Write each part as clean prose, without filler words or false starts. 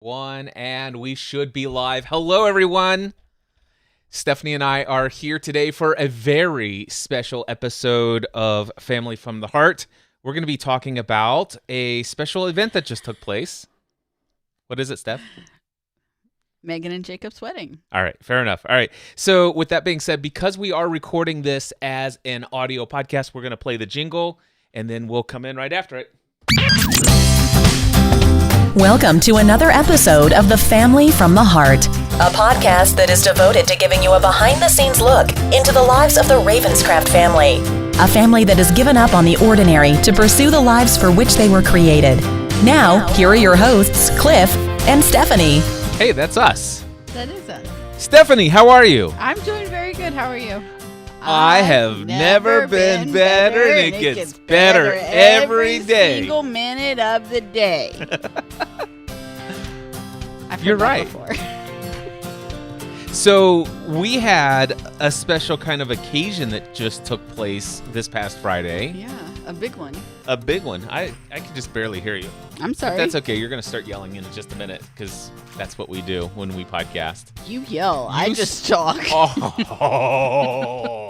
One, and we should be live. Hello, everyone. Stephanie and I are here today for a very special episode of Family from the Heart. We're going to be talking about a special event that just took place. What is it, Steph? Meagan and Jacob's wedding. All right, fair enough. All right. So with that being said, because we are recording this as an audio podcast, we're going to play the jingle, and then we'll come in right after it. Welcome to another episode of The Family from the Heart, a podcast that is devoted to giving you a behind-the-scenes look into the lives of the Ravenscraft family, a family that has given up on the ordinary to pursue the lives for which they were created. Now, here are your hosts, Cliff and Stephanie. Hey, that's us. That is us. Stephanie, how are you? I'm doing very good. How are you? I have never been better, and it gets better every day. Single minute of the day. You're right. So we had a special kind of occasion that just took place this past Friday. Yeah, a big one. A big one. I can just barely hear you. I'm sorry. But that's okay. You're going to start yelling in just a minute because that's what we do when we podcast. You yell. I just talk. Oh.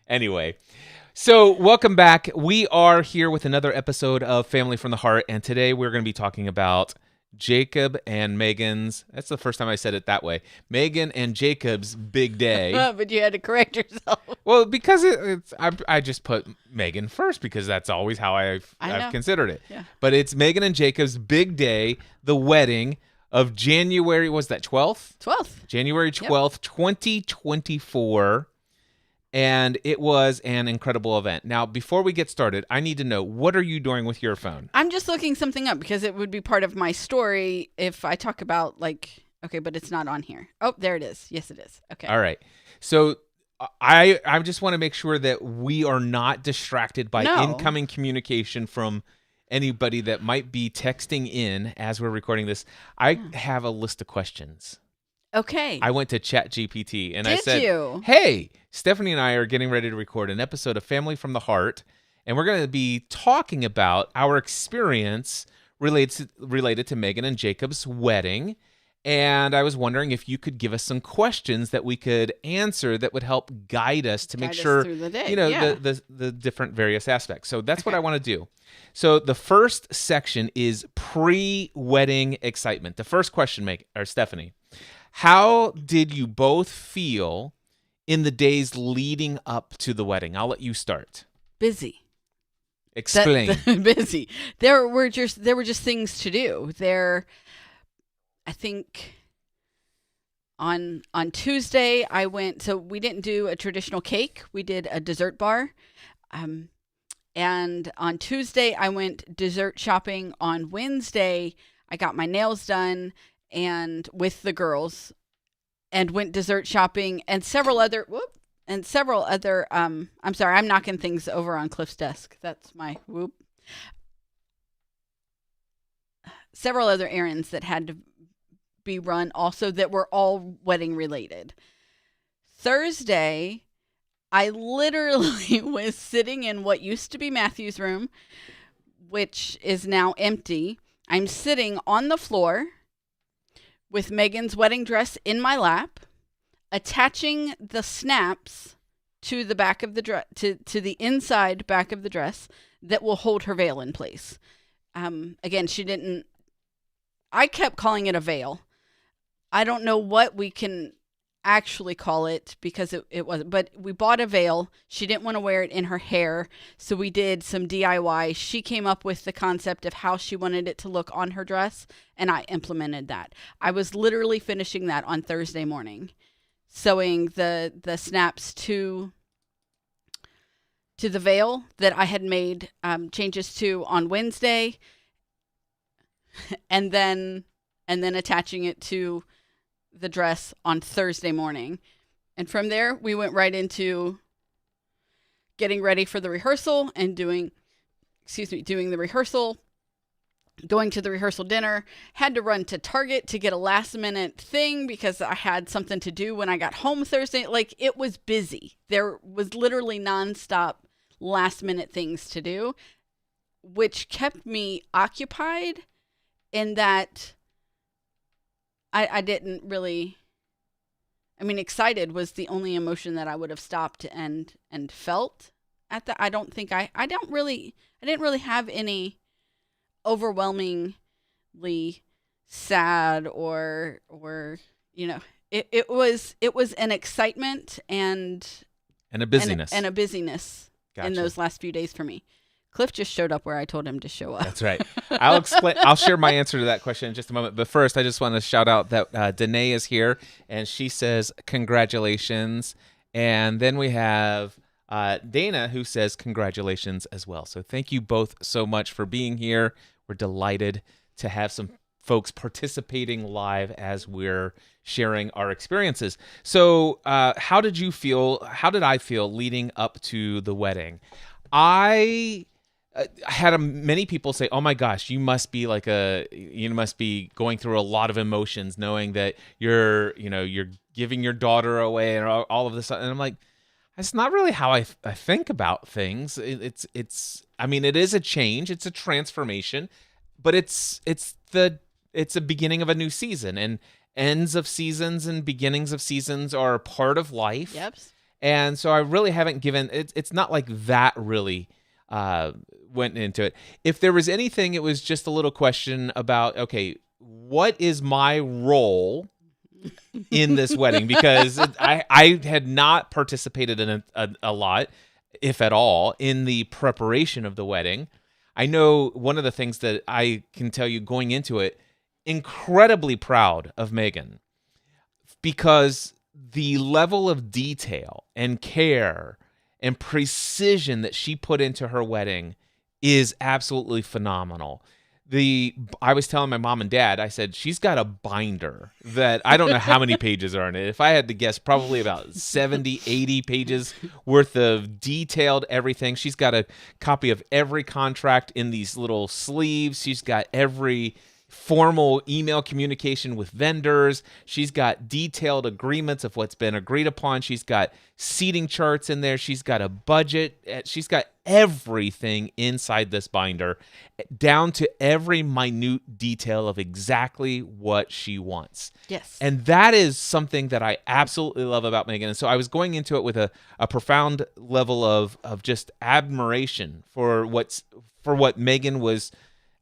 Anyway, so welcome back. We are here with another episode of Family from the Heart, and today we're going to be talking about Jacob and Megan's, that's the first time I said it that way, Meagan and Jacob's big day. But you had to correct yourself. Well, because I just put Megan first because that's always how I've considered it. Yeah. But it's Meagan and Jacob's big day, the wedding of January, was that 12th? 12th. January 12th, 2024. And it was an incredible event. Now, before we get started, I need to know, what are you doing with your phone? I'm just looking something up because it would be part of my story if I talk about okay, but it's not on here. Oh, there it is. Yes, it is. Okay. All right. So I just want to make sure that we are not distracted by incoming communication from anybody that might be texting in as we're recording this. I have a list of questions. Okay. I went to ChatGPT and I Did said, you? Hey, Stephanie and I are getting ready to record an episode of Family from the Heart, and we're going to be talking about our experience related to Meagan and Jacob's wedding. And I was wondering if you could give us some questions that we could answer that would help guide us to make sure, through the day. the different various aspects. So that's what I want to do. So the first section is pre-wedding excitement. The first question, Stephanie, how did you both feel in the days leading up to the wedding? I'll let you start. Busy. Explain. Busy. There were just things to do. I think on Tuesday I went. So we didn't do a traditional cake. We did a dessert bar. And on Tuesday I went dessert shopping. On Wednesday I got my nails done and with the girls, and went dessert shopping and several other. I'm sorry, I'm knocking things over on Cliff's desk. That's my whoop. Several other errands that had to be run also that were all wedding related. Thursday, I literally was sitting in what used to be Matthew's room, which is now empty. I'm sitting on the floor with Megan's wedding dress in my lap, attaching the snaps to the back of the dress, to the inside back of the dress that will hold her veil in place. Again, I kept calling it a veil. I don't know what we can actually call it because it wasn't, but we bought a veil. She didn't want to wear it in her hair, so we did some DIY. She came up with the concept of how she wanted it to look on her dress, and I implemented that. I was literally finishing that on Thursday morning, sewing the snaps to the veil that I had made changes to on Wednesday, and then attaching it to the dress on Thursday morning. And from there, we went right into getting ready for the rehearsal and doing the rehearsal, going to the rehearsal dinner, had to run to Target to get a last minute thing because I had something to do when I got home Thursday. Like, it was busy. There was literally nonstop last minute things to do, which kept me occupied in that I didn't really. I mean, excited was the only emotion that I would have stopped and felt at that. I don't think I didn't really have any overwhelmingly sad or it was an excitement and a busyness and a busyness in Gotcha. those last few days for me. Cliff just showed up where I told him to show up. That's right. I'll share my answer to that question in just a moment. But first, I just want to shout out that Danae is here, and she says congratulations. And then we have Dana, who says congratulations as well. So thank you both so much for being here. We're delighted to have some folks participating live as we're sharing our experiences. So how did you feel? How did I feel leading up to the wedding? I had many people say, "Oh my gosh, you must be going through a lot of emotions, knowing that you're giving your daughter away and all of this." And I'm like, that's not really how I think about things. I mean, it is a change, it's a transformation, but it's a beginning of a new season, and ends of seasons and beginnings of seasons are a part of life. Yep. And so I really haven't given it. It's not like that really went into it. If there was anything, it was just a little question about, okay, what is my role in this wedding? Because I had not participated in a lot, if at all, in the preparation of the wedding. I know one of the things that I can tell you going into it, incredibly proud of Meagan, because the level of detail and care and precision that she put into her wedding is absolutely phenomenal. I was telling my mom and dad, I said, she's got a binder that I don't know how many pages are in it. If I had to guess, probably about 70, 80 pages worth of detailed everything. She's got a copy of every contract in these little sleeves. She's got every formal email communication with vendors. She's got detailed agreements of what's been agreed upon. She's got seating charts in there. She's got a budget. She's got everything inside this binder, down to every minute detail of exactly what she wants. Yes. And that is something that I absolutely love about Meagan. And so I was going into it with a profound level of just admiration for what Meagan was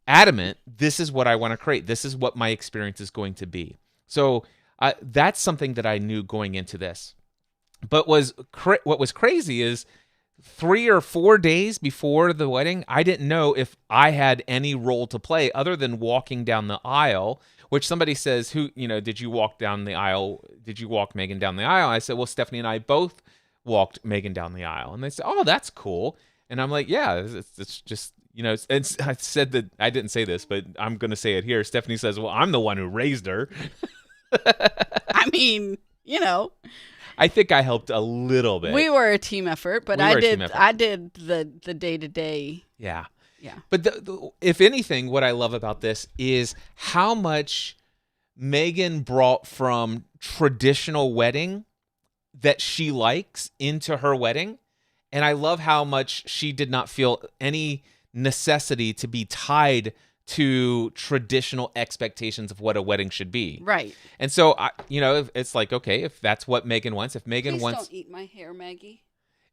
adamant. This is what I want to create. This is what my experience is going to be. So that's something that I knew going into this. But what was crazy is 3 or 4 days before the wedding, I didn't know if I had any role to play other than walking down the aisle, which somebody says, did you walk down the aisle? Did you walk Meagan down the aisle? I said, well, Stephanie and I both walked Meagan down the aisle. And they said, oh, that's cool. And I'm like, yeah, it's just, and I said that I didn't say this, but I'm going to say it here. Stephanie says, well, I'm the one who raised her. I mean, I think I helped a little bit. We were a team effort, but I did the day-to-day. Yeah. Yeah. But if anything, what I love about this is how much Meagan brought from traditional wedding that she likes into her wedding. And I love how much she did not feel any necessity to be tied to traditional expectations of what a wedding should be. Right. And so, it's like, okay, if that's what Meagan wants, if Meagan Please don't eat my hair, Maggie.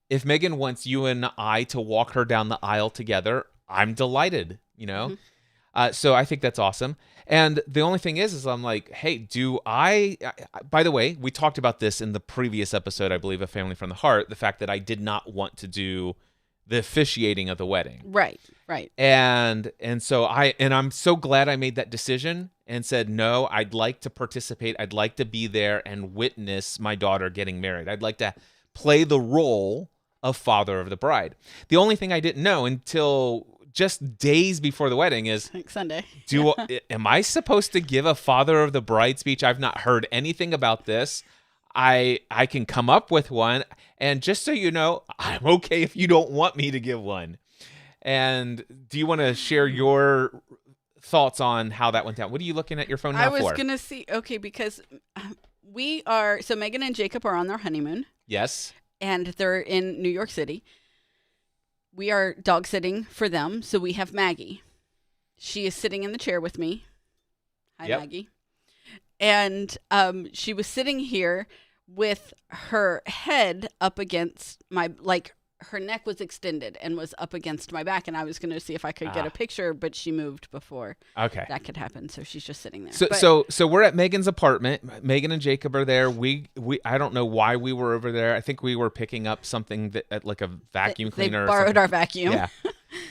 If Meagan wants you and I to walk her down the aisle together, I'm delighted, Mm-hmm. So I think that's awesome. And the only thing is I'm like, hey, by the way, we talked about this in the previous episode, I believe, of Family from the Heart, the fact that I did not want to do the officiating of the wedding. Right. And so I'm so glad I made that decision and said, no, I'd like to participate. I'd like to be there and witness my daughter getting married. I'd like to play the role of father of the bride. The only thing I didn't know until just days before the wedding is, like Sunday. Am I supposed to give a father of the bride speech? I've not heard anything about this. I can come up with one. And just so you know, I'm okay if you don't want me to give one. And do you want to share your thoughts on how that went down? What are you looking at your phone now for? I was going to see, okay, because so Meagan and Jacob are on their honeymoon. Yes. And they're in New York City. We are dog sitting for them. So we have Maggie. She is sitting in the chair with me. Hi, yep. Maggie. And she was sitting here with her head up against her neck was extended and was up against my back, and I was going to see if I could get a picture, but she moved before that could happen, so she's just sitting there. So we're at Megan's apartment. Megan and Jacob are there. We I don't know why we were over there. I think we were picking up something at like a vacuum cleaner. They borrowed our vacuum. Yeah.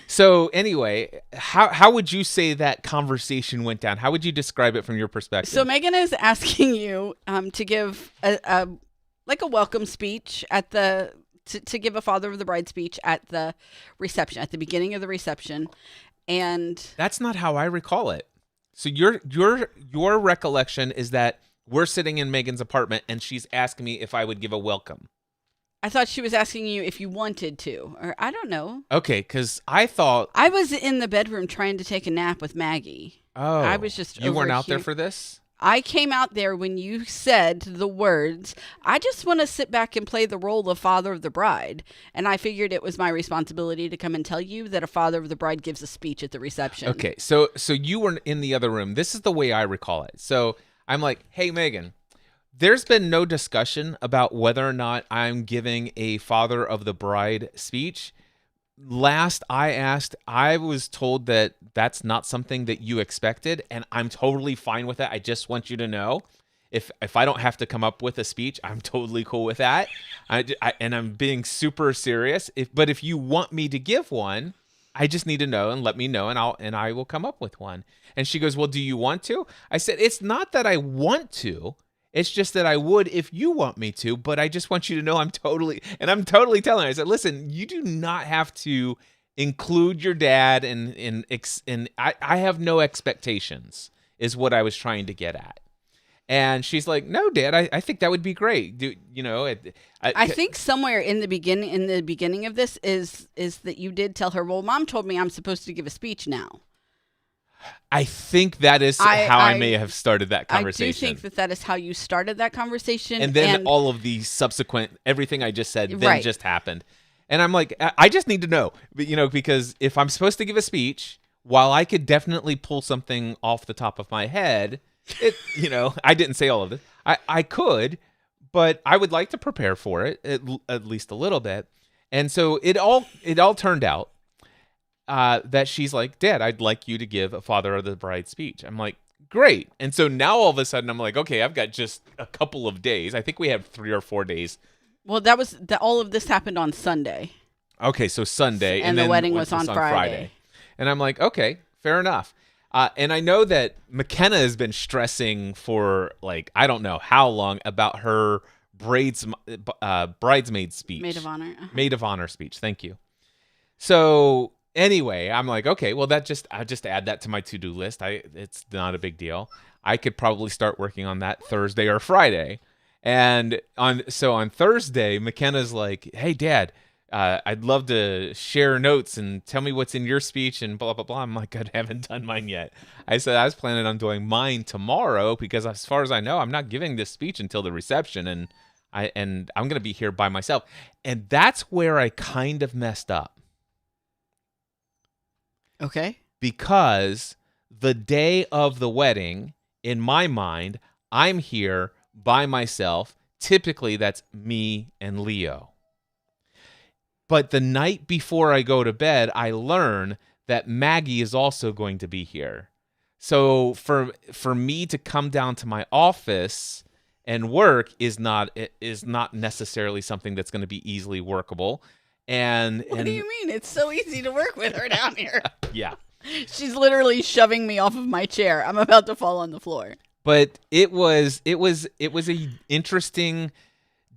So anyway, how would you say that conversation went down? How would you describe it from your perspective? So Megan is asking you to give a welcome speech at the. To give a father of the bride speech at the reception, at the beginning of the reception, and that's not how I recall it. So your recollection is that we're sitting in Megan's apartment and she's asking me if I would give a welcome. I thought she was asking you if you wanted to, or I don't know. Okay, because I thought I was in the bedroom trying to take a nap with Maggie. Oh, I was just you weren't out here. there for this? I came out there when you said the words, I just want to sit back and play the role of father of the bride. And I figured it was my responsibility to come and tell you that a father of the bride gives a speech at the reception. Okay, so you were in the other room. This is the way I recall it. So I'm like, hey, Megan, there's been no discussion about whether or not I'm giving a father of the bride speech. Last I asked, I was told that that's not something that you expected, and I'm totally fine with that. I just want you to know, if I don't have to come up with a speech, I'm totally cool with that. And I'm being super serious. But if you want me to give one, I just need to know and let me know, and I will come up with one. And she goes, well, do you want to? I said, it's not that I want to. It's just that I would if you want me to, but I just want you to know I'm totally telling her. I said, listen, you do not have to include your dad, and I have no expectations, is what I was trying to get at. And she's like, no, Dad, I think that would be great. I think somewhere in the beginning of this is that you did tell her, well, Mom told me I'm supposed to give a speech now. I think that is how I may have started that conversation. I do think that is how you started that conversation. And then all of the subsequent, everything I just said, then right. just happened. And I'm like, I just need to know, because if I'm supposed to give a speech, while I could definitely pull something off the top of my head, I didn't say all of this. I could, but I would like to prepare for it at least a little bit. And so it all turned out that she's like, Dad, I'd like you to give a father of the bride speech. I'm like, great. And so now all of a sudden I'm like, okay, I've got just a couple of days. I think we have 3 or 4 days. Well, all of this happened on Sunday. Okay, so Sunday. And then the wedding was on Friday. And I'm like, okay, fair enough. And I know that McKenna has been stressing for I don't know how long about her bridesmaid speech. Maid of honor. Uh-huh. Maid of honor speech. Thank you. So anyway, I'm like, okay, well, I'll just add that to my to-do list. It's not a big deal. I could probably start working on that Thursday or Friday. And on Thursday, McKenna's like, hey, Dad, I'd love to share notes and tell me what's in your speech and blah, blah, blah. I'm like, I haven't done mine yet. I said I was planning on doing mine tomorrow because as far as I know, I'm not giving this speech until the reception, and I'm going to be here by myself. And that's where I kind of messed up. Okay. Because the day of the wedding, in my mind, I'm here by myself. Typically, that's me and Leo. But the night before I go to bed, I learn that Maggie is also going to be here. So for me to come down to my office and work is not necessarily something that's going to be easily workable. What do you mean? It's so easy to work with her down here. Yeah. She's literally shoving me off of my chair. I'm about to fall on the floor. But it was a interesting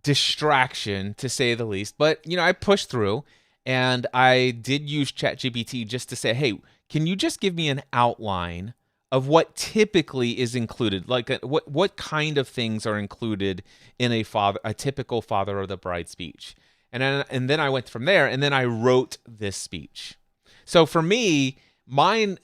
distraction, to say the least. But I pushed through, and I did use ChatGPT just to say, hey, can you just give me an outline of what typically is included? What kind of things are included in a typical father of the bride speech? And then I went from there, and then I wrote this speech. So for me, my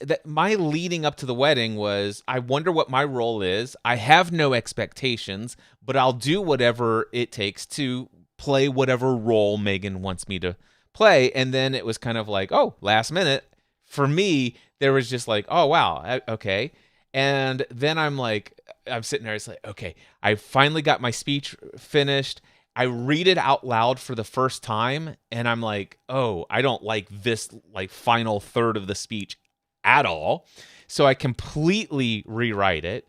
leading up to the wedding was, I wonder what my role is. I have no expectations, but I'll do whatever it takes to play whatever role Meagan wants me to play. And then it was kind of like, oh, last minute. For me, there was just like, oh, wow, okay. And then I'm sitting there. It's like, okay, I finally got my speech finished. I read it out loud for the first time, and I'm like, oh, I don't like this like final third of the speech at all. So I completely rewrite it.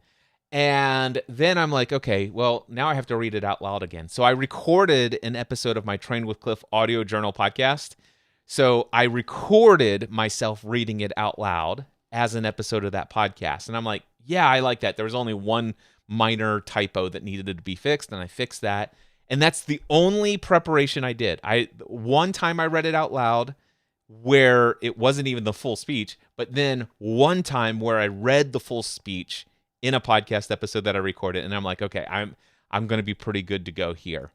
And then I'm like, okay, well, now I have to read it out loud again. So I recorded an episode of my Train with Cliff audio journal podcast. So I recorded myself reading it out loud as an episode of that podcast. And I'm like, yeah, I like that. There was only one minor typo that needed to be fixed, and I fixed that. And that's the only preparation I did. One time I read it out loud where it wasn't even the full speech, but then one time where I read the full speech in a podcast episode that I recorded, and I'm like, okay, I'm going to be pretty good to go here.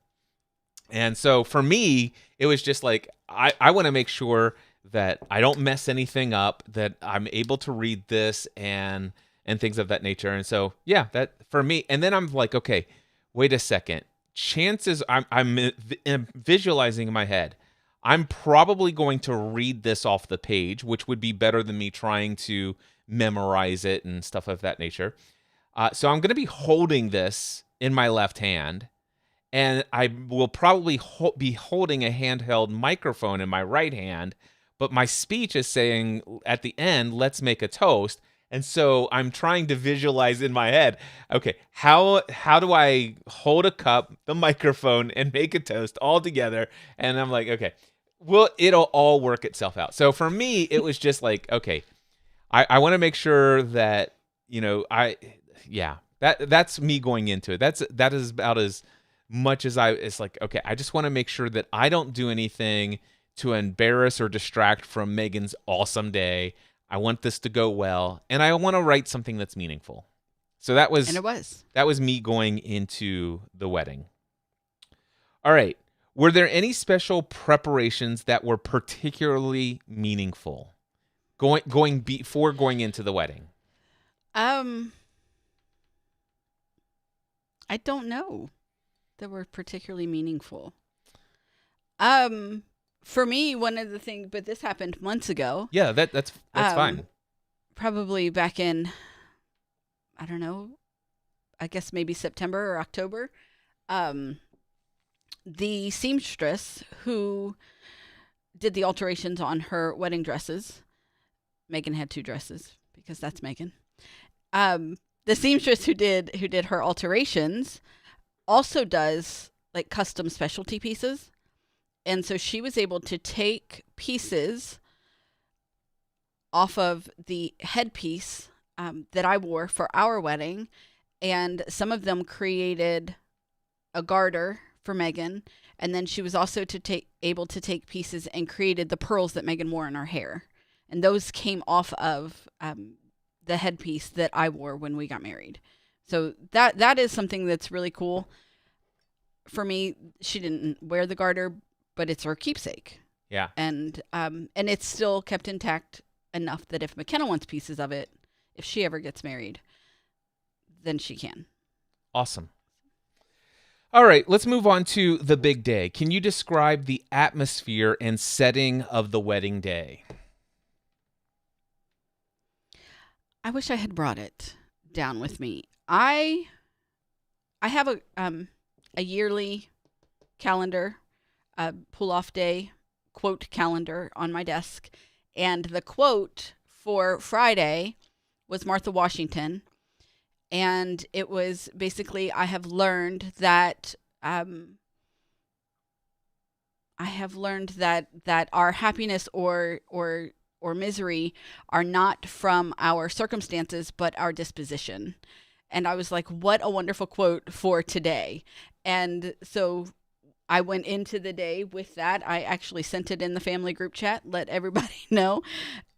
And so for me, it was just like, I want to make sure that I don't mess anything up, that I'm able to read this and things of that nature. And so, yeah, that for me. And then I'm like, okay, wait a second. Chances I'm visualizing in my head, I'm probably going to read this off the page, which would be better than me trying to memorize it and stuff of that nature. So I'm going to be holding this in my left hand, and I will probably be holding a handheld microphone in my right hand, but my speech is saying at the end, let's make a toast. And so I'm trying to visualize in my head, okay, how do I hold a cup, the microphone, and make a toast all together? And I'm like, okay, well, it'll all work itself out. So for me, it was just like, okay, I want to make sure that, that's me going into it. That is about as much as it's like, okay, I just want to make sure that I don't do anything to embarrass or distract from Meagan's awesome day. I want this to go well, and I want to write something that's meaningful. So that was me going into the wedding. All right. Were there any special preparations that were particularly meaningful before going into the wedding? I don't know that were particularly meaningful. For me, one of the things, but this happened months ago. Yeah, that's fine. Probably back in, I don't know, I guess maybe September or October. The seamstress who did the alterations on her wedding dresses, Meagan had 2 dresses because that's Meagan. The seamstress who did her alterations also does like custom specialty pieces. And so she was able to take pieces off of the headpiece that I wore for our wedding, and some of them created a garter for Meagan, and then she was also able to take pieces and created the pearls that Meagan wore in her hair, and those came off of the headpiece that I wore when we got married. So that is something that's really cool. For me, she didn't wear the garter, but it's her keepsake. Yeah. And it's still kept intact enough that if McKenna wants pieces of it, if she ever gets married, then she can. Awesome. All right, let's move on to the big day. Can you describe the atmosphere and setting of the wedding day? I wish I had brought it down with me. I have a yearly calendar, pull-off day quote calendar on my desk, and the quote for Friday was Martha Washington, and it was basically, I have learned that our happiness or misery are not from our circumstances, but our disposition. And I was like, what a wonderful quote for today. And so I went into the day with that. I actually sent it in the family group chat, let everybody know,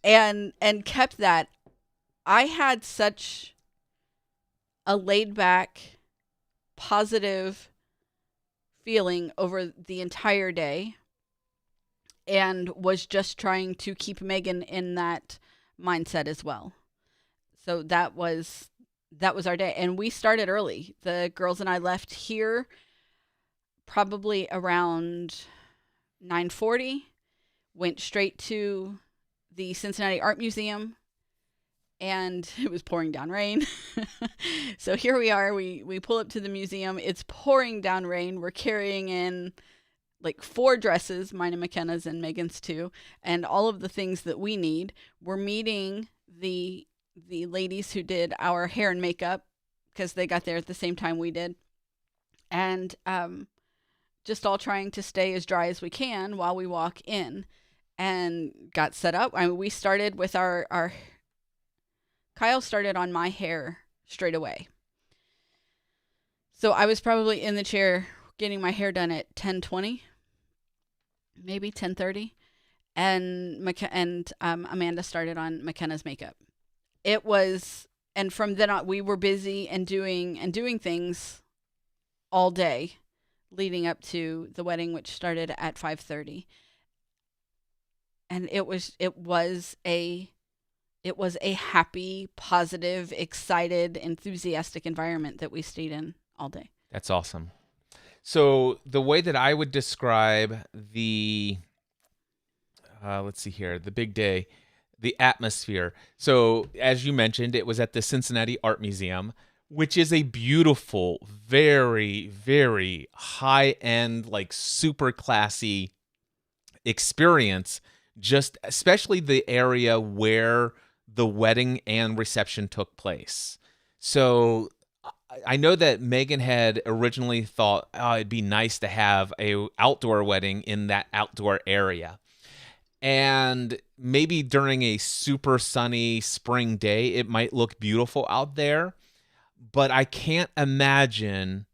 and kept that. I had such a laid back, positive feeling over the entire day, and was just trying to keep Meagan in that mindset as well. So that was our day. And we started early. The girls and I left here probably around 9:40, went straight to the Cincinnati Art Museum, and it was pouring down rain. So here we are. We pull up to the museum. It's pouring down rain. We're carrying in like 4 dresses, mine and McKenna's and Megan's too, and all of the things that we need. We're meeting the ladies who did our hair and makeup because they got there at the same time we did. And just all trying to stay as dry as we can while we walk in, and got set up. I mean, we started with our Kyle started on my hair straight away. So I was probably in the chair getting my hair done at 10:20, maybe 10:30, and Amanda started on McKenna's makeup. It was, and from then on we were busy and doing things all day leading up to the wedding, which started at 5:30. And it was a happy, positive, excited, enthusiastic environment that we stayed in all day. That's awesome. So the way that I would describe the, let's see here, the big day, the atmosphere. So as you mentioned, it was at the Cincinnati Art Museum, which is a beautiful, very, very high-end, like super classy experience, just especially the area where the wedding and reception took place. So I know that Meagan had originally thought, oh, it'd be nice to have a outdoor wedding in that outdoor area. And maybe during a super sunny spring day, it might look beautiful out there. But I can't imagine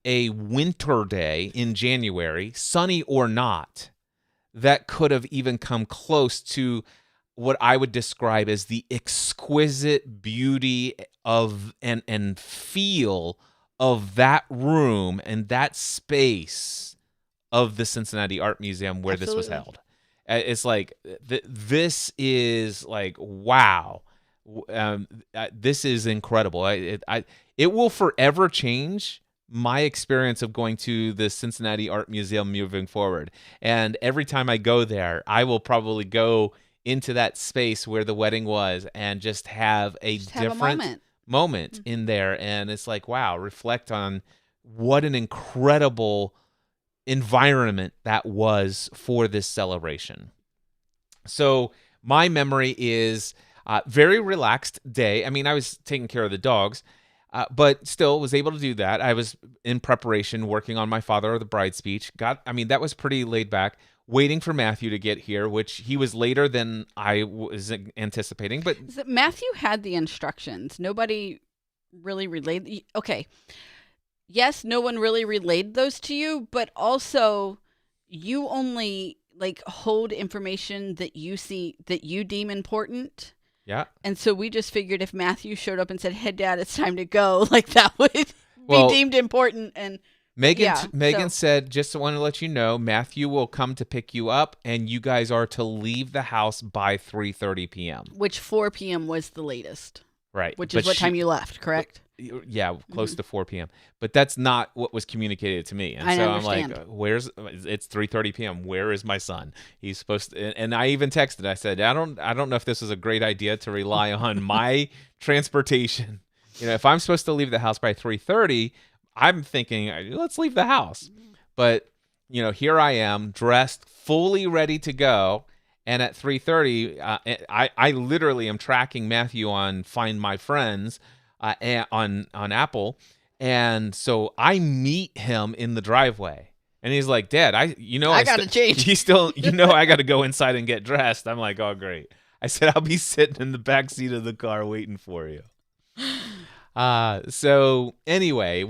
a winter day in January, sunny or not, that could have even come close to what I would describe as the exquisite beauty of and feel of that room and that space of the Cincinnati Art Museum where Absolutely. this was held. It's like, this is like, wow. This is incredible. It will forever change my experience of going to the Cincinnati Art Museum moving forward. And every time I go there, I will probably go into that space where the wedding was and just have a different moment in there. And it's like, wow, reflect on what an incredible environment that was for this celebration. So my memory is very relaxed day. I mean, I was taking care of the dogs, but still was able to do that. I was in preparation, working on my father or the bride speech. That was pretty laid back, waiting for Matthew to get here, which he was later than I was anticipating. But Matthew had the instructions. Nobody really relayed. Okay. Yes, no one really relayed those to you, but also you only hold information that you see, that you deem important. Yeah. And so we just figured if Matthew showed up and said, "Hey, Dad, it's time to go," that would be deemed important. And Meagan said, just want to let you know, Matthew will come to pick you up, and you guys are to leave the house by 3:30 p.m. Which 4 p.m. was the latest. Right. Which is what time you left, correct? Yeah, close to 4 p.m. But that's not what was communicated to me. And I so understand. I'm like, it's 3:30 p.m. Where is my son? He's supposed to, and I even texted. I said, I don't know if this is a great idea to rely on my transportation. If I'm supposed to leave the house by 3:30, I'm thinking, let's leave the house. But, here I am dressed, fully ready to go. And at 3:30, I literally am tracking Matthew on Find My Friends on Apple. And so I meet him in the driveway. And he's like, "Dad, I got to change." He's still, I got to go inside and get dressed. I'm like, "Oh, great." I said, "I'll be sitting in the back seat of the car waiting for you." So anyway,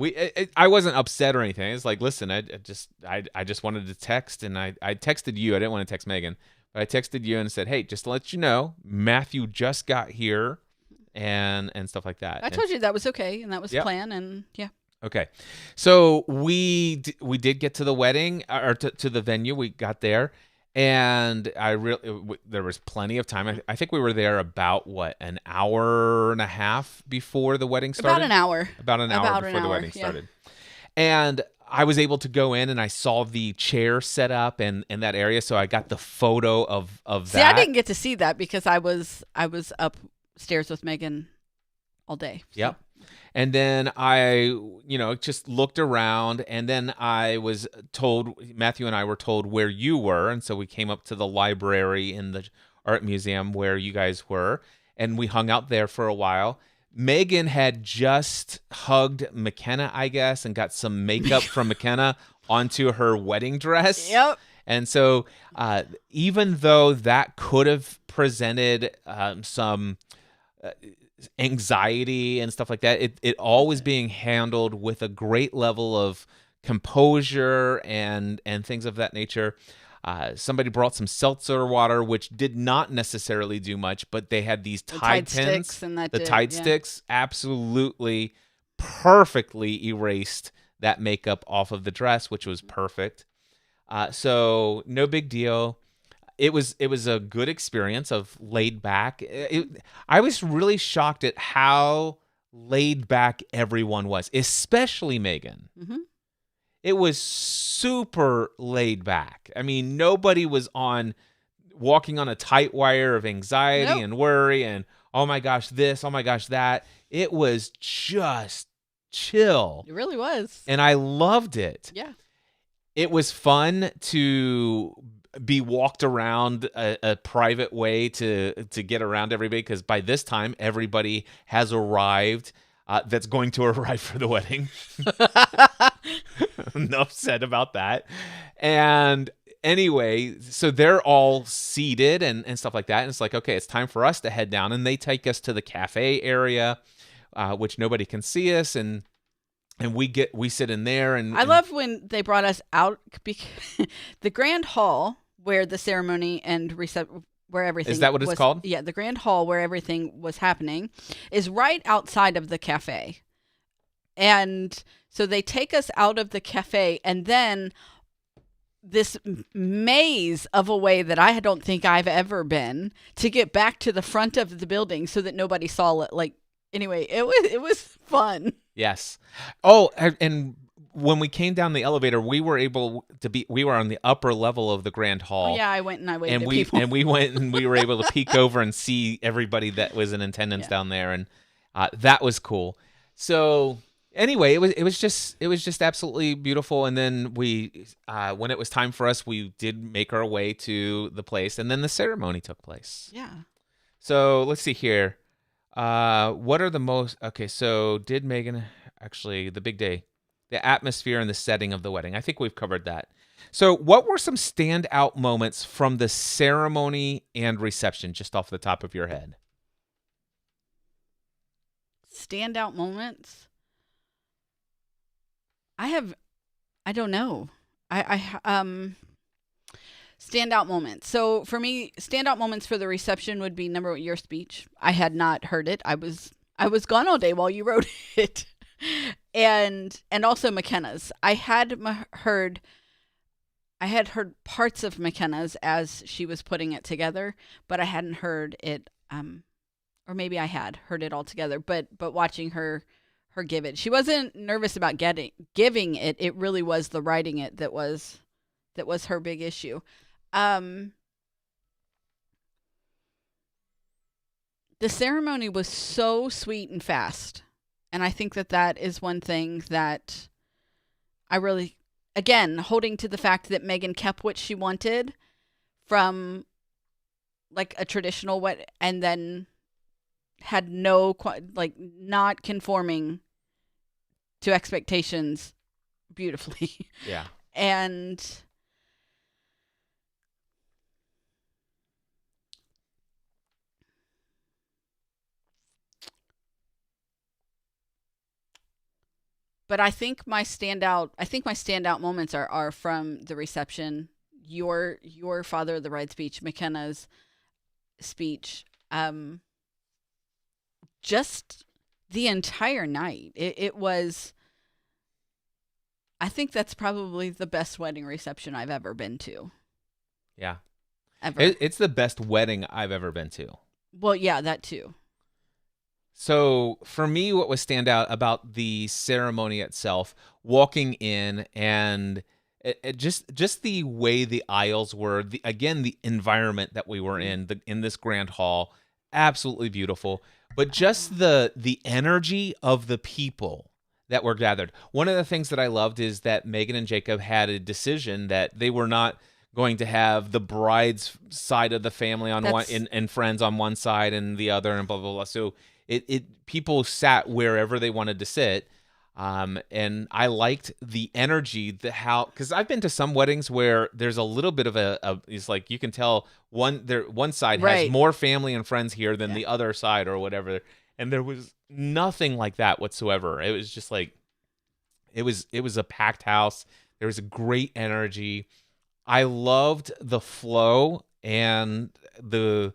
I wasn't upset or anything. It's like, listen, I just wanted to text, and I texted you. I didn't want to text Meagan, but I texted you and said, "Hey, just to let you know, Matthew just got here," and stuff like that. I told you that was okay, and that was the plan, and yeah. Okay, so we did get to the wedding, or to the venue. We got there, and there was plenty of time. I think we were there about an hour and a half before the wedding started. About an hour Before the wedding started. And I was able to go in and I saw the chair set up in that area, so I got the photo of that. See, I didn't get to see that because I was up stairs with Megan all day. So. Yep. And then I, just looked around, and then I was told, Matthew and I were told where you were. And so we came up to the library in the art museum where you guys were, and we hung out there for a while. Meagan had just hugged McKenna, I guess, and got some makeup from McKenna onto her wedding dress. Yep. And so even though that could have presented some anxiety and stuff like that, it all was being handled with a great level of composure and things of that nature. Somebody brought some seltzer water, which did not necessarily do much, but they had these Tide pins. Sticks and that the did, Tide yeah. sticks absolutely perfectly erased that makeup off of the dress, which was perfect. So no big deal. It was a good experience of laid back. I was really shocked at how laid back everyone was, especially Meagan. Mm-hmm. It was super laid back. I mean, nobody was walking on a tight wire of anxiety and worry and, oh my gosh, this, oh my gosh, that. It was just chill. It really was. And I loved it. Yeah. It was fun to be walked around a private way to get around everybody, because by this time, everybody has arrived that's going to arrive for the wedding. Enough said about that. And anyway, so they're all seated and stuff like that. And it's like, okay, it's time for us to head down. And they take us to the cafe area, which nobody can see us. And we sit in there. And I love when they brought us out, because the grand hall where the ceremony and where everything Is that what it's called? Yeah, the grand hall where everything was happening is right outside of the cafe. And so they take us out of the cafe, and then this maze of a way that I don't think I've ever been to get back to the front of the building so that nobody saw it. Like, anyway, it was fun. Yes. Oh, and when we came down the elevator, we were on the upper level of the grand hall. Oh, yeah, I went and I waited and at we people. and we went and we were able to peek over and see everybody that was in attendance down there, and that was cool. So anyway, it was just absolutely beautiful. And then we when it was time for us, we did make our way to the place, and then the ceremony took place. Yeah. So let's see here. What are the most okay? So did Meagan actually the big day? The atmosphere and the setting of the wedding. I think we've covered that. So what were some standout moments from the ceremony and reception, just off the top of your head? Standout moments? I don't know. Standout moments. So for me, standout moments for the reception would be number one, your speech. I had not heard it. I was gone all day while you wrote it. And also McKenna's. I had heard parts of McKenna's as she was putting it together, but I hadn't heard it. Or maybe I had heard it all together. But watching her give it, she wasn't nervous about giving it. It really was the writing it that was her big issue. The ceremony was so sweet and fast. And I think that is one thing that I really, again, holding to the fact that Meagan kept what she wanted from like a traditional wedding, and then had not conforming to expectations beautifully. Yeah. But I think my standout moments are from the reception, your father of the bride speech, McKenna's speech, just the entire night. It was. I think that's probably the best wedding reception I've ever been to. Yeah. Ever. It's the best wedding I've ever been to. Well, yeah, that too. So for me, what was stand out about the ceremony itself, walking in, and just the way the aisles were, the environment that we were in this grand hall, absolutely beautiful. But just the energy of the people that were gathered. One of the things that I loved is that Meagan and Jacob had a decision that they were not going to have the bride's side of the family on one and friends on one side and the other and blah blah blah. So it people sat wherever they wanted to sit. And I liked the energy, because I've been to some weddings where there's a little bit of it's like you can tell one side has more family and friends here than the other side or whatever, and there was nothing like that whatsoever. It was just like it was a packed house. There was a great energy. I loved the flow and the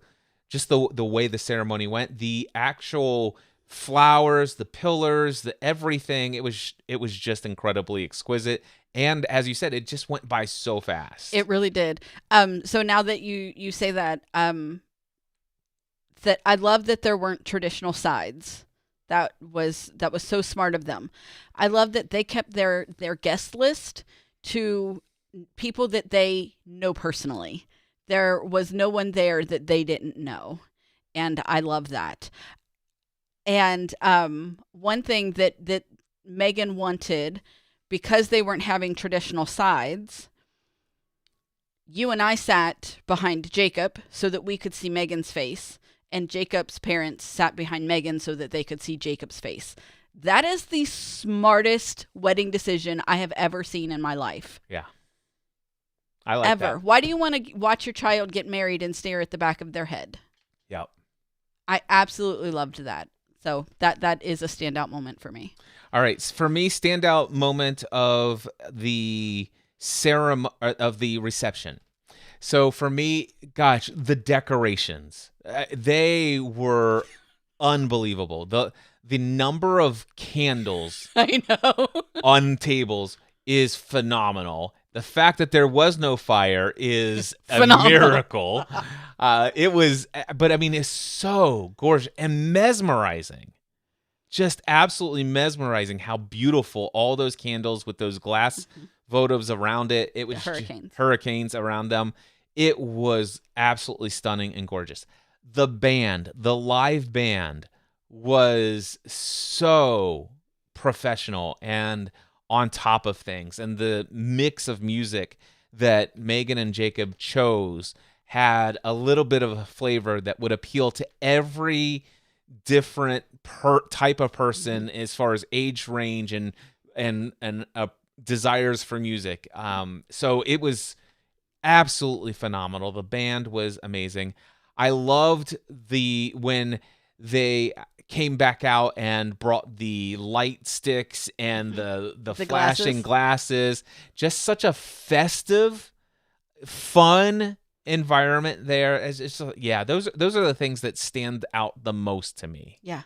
way the ceremony went. The actual flowers, the pillars, the everything. It was just incredibly exquisite. And as you said, it just went by so fast. It really did. So now that you say that, that I love that there weren't traditional sides. That was so smart of them. I love that they kept their guest list to people that they know personally. There was no one there that they didn't know. And I love that. And one thing that Meagan wanted, because they weren't having traditional sides, you and I sat behind Jacob so that we could see Meagan's face, and Jacob's parents sat behind Meagan so that they could see Jacob's face. That is the smartest wedding decision I have ever seen in my life. Yeah. I like that. Why do you want to watch your child get married and stare at the back of their head? Yep. I absolutely loved that. So that is a standout moment for me. All right. For me, standout moment of the reception. So for me, gosh, the decorations, they were unbelievable. The number of candles I know on tables is phenomenal. The fact that there was no fire is a miracle. It was, but I mean, it's so gorgeous and mesmerizing. Just absolutely mesmerizing how beautiful all those candles with those glass votives around it. It was hurricanes around them. It was absolutely stunning and gorgeous. The live band was so professional and on top of things, and the mix of music that Meagan and Jacob chose had a little bit of a flavor that would appeal to every different type of person as far as age range and desires for music. So it was absolutely phenomenal. The band was amazing. I loved when they came back out and brought the light sticks and the flashing glasses. Just such a festive, fun environment there. Those are the things that stand out the most to me. Yeah.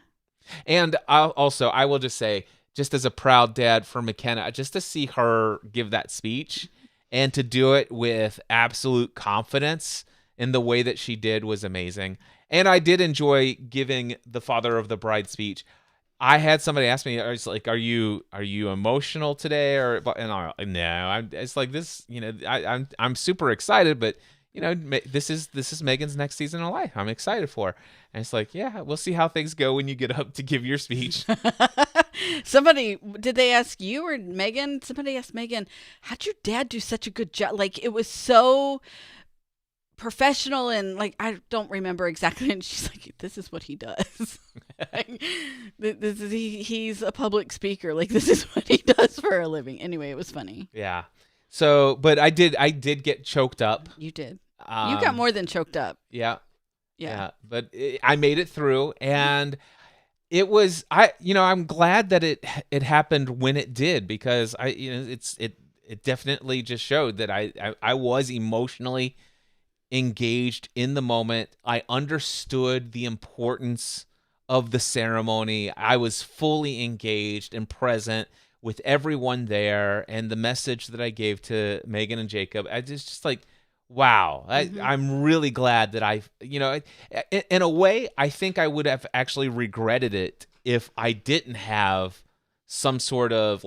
And I will just say, just as a proud dad for McKenna, just to see her give that speech and to do it with absolute confidence in the way that she did was amazing. And I did enjoy giving the father of the bride speech. I had somebody ask me, "It's like, are you emotional today?" And I'm like, no. It's like this, I'm super excited, but this is Meagan's next season of life. I'm excited for her. And it's like, yeah, we'll see how things go when you get up to give your speech. Did they ask you or Meagan? Somebody asked Meagan, how'd your dad do such a good job? Like, it was so professional, and like, I don't remember exactly. And she's like, this is what he does. He's a public speaker. Like, this is what he does for a living. Anyway, it was funny. Yeah. So, but I did get choked up. You did. You got more than choked up. Yeah. But I made it through, and it was, I'm glad that it happened when it did, because it definitely just showed that I was emotionally engaged in the moment. I understood the importance of the ceremony. I was fully engaged and present with everyone there, and the message that I gave to Meagan and Jacob, I just like, wow. I'm really glad that in a way, I think I would have actually regretted it if I didn't have some sort of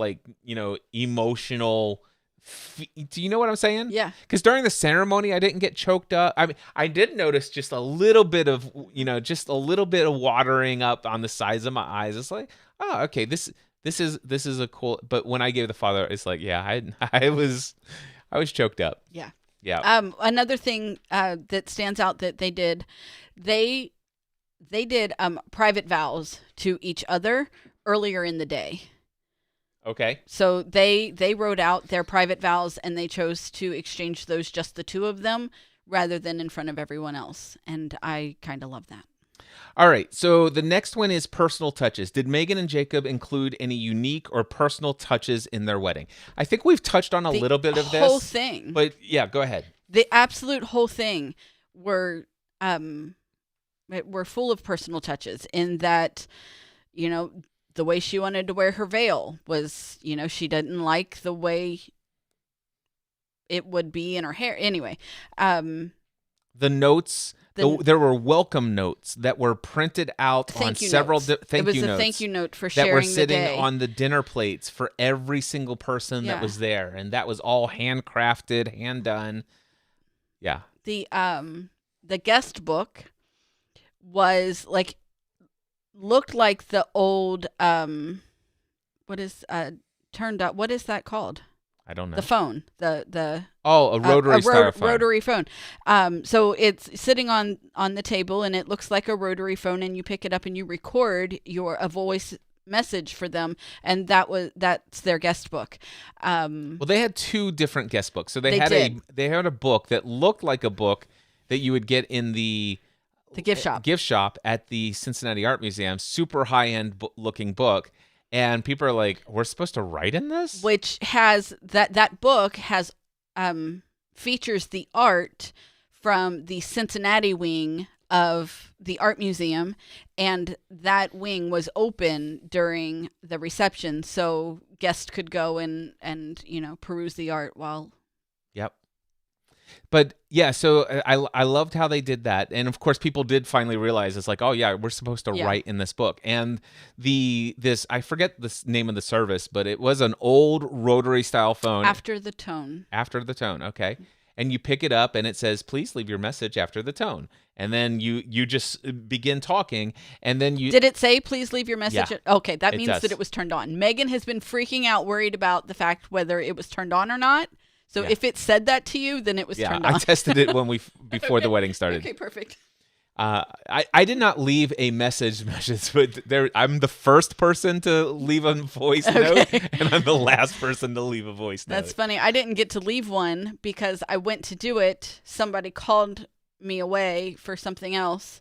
emotional Do you know what I'm saying? Yeah. Because during the ceremony, I didn't get choked up. I mean, I did notice just a little bit of, just a little bit of watering up on the sides of my eyes. It's like, oh, okay, this is a cool. But when I gave the father, it's like, yeah, I was choked up. Yeah. Yeah. Another thing that stands out that they did private vows to each other earlier in the day. Okay. So they wrote out their private vows and they chose to exchange those, just the two of them, rather than in front of everyone else. And I kind of love that. All right. So the next one is personal touches. Did Meagan and Jacob include any unique or personal touches in their wedding? I think we've touched on a little bit of this. The whole thing. But yeah, go ahead. The absolute whole thing were full of personal touches in that, the way she wanted to wear her veil was, she didn't like the way it would be in her hair. Anyway, the notes, there were welcome notes that were printed out on several thank you notes. It was a thank you note for sharing that were sitting the day. on the dinner plates for every single person that was there, and that was all handcrafted, hand done. Yeah. The guest book was looked like the old what is that called? I don't know. The phone. A rotary styrofoam. Rotary phone. So it's sitting on the table and it looks like a rotary phone, and you pick it up and you record a voice message for them, and that's their guest book. Well, they had two different guest books. So they had a book that looked like a book that you would get in the gift shop at the Cincinnati Art Museum. Super high-end looking book. And people are like, we're supposed to write in this? Which has that book has features the art from the Cincinnati wing of the art museum, and that wing was open during the reception, so guests could go and peruse the art while. Yep. But yeah, so I loved how they did that, and of course people did finally realize it's like, oh yeah, we're supposed to write in this book. And this I forget the name of the service, but it was an old rotary style phone. After the tone, okay. And you pick it up and it says, please leave your message after the tone. And then you just begin talking, and then you... Did it say, please leave your message? Yeah, okay, that means that it was turned on. Megan has been freaking out, worried about the fact whether it was turned on or not. So if it said that to you, then it was turned on. I tested it before the wedding started. Okay, perfect. I did not leave a message, but I'm the first person to leave a voice note, and I'm the last person to leave a voice note. That's funny. I didn't get to leave one because I went to do it. Somebody called me away for something else,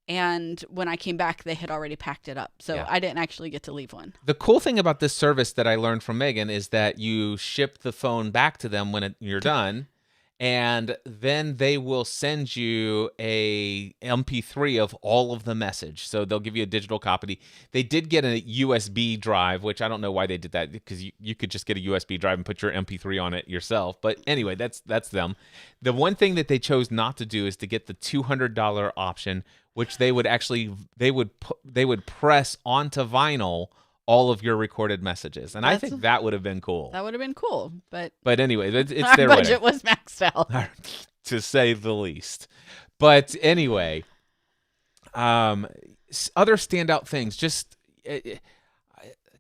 and when I came back, they had already packed it up. So I didn't actually get to leave one. The cool thing about this service that I learned from Meagan is that you ship the phone back to them when you're done. And then they will send you a MP3 of all of the message. So they'll give you a digital copy. They did get a USB drive, which I don't know why they did that, because you could just get a USB drive and put your MP3 on it yourself. But anyway, that's them. The one thing that they chose not to do is to get the $200 option, which they would press onto vinyl all of your recorded messages. And I think that would have been cool. That would have been cool. But anyway, it's their our budget was maxed out. To say the least. But anyway, other standout things, just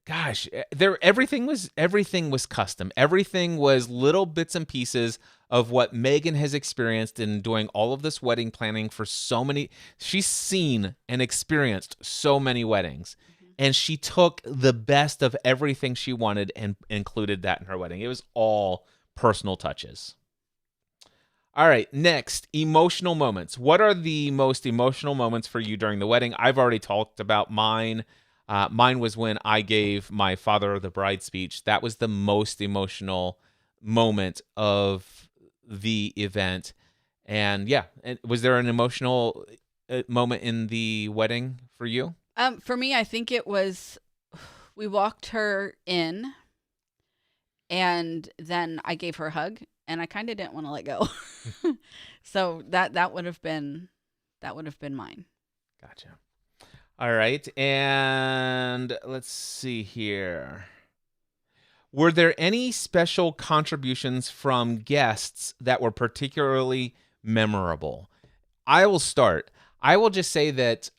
gosh, everything was custom. Everything was little bits and pieces of what Meagan has experienced in doing all of this wedding planning for so many. She's seen and experienced so many weddings. And she took the best of everything she wanted and included that in her wedding. It was all personal touches. All right, next, emotional moments. What are the most emotional moments for you during the wedding? I've already talked about mine. Mine was when I gave my father of the bride speech. That was the most emotional moment of the event. And yeah, was there an emotional moment in the wedding for you? For me, I think it was, we walked her in, and then I gave her a hug, and I kind of didn't want to let go. So that would have been mine. Gotcha. All right, and let's see here. Were there any special contributions from guests that were particularly memorable? I will start. I will just say that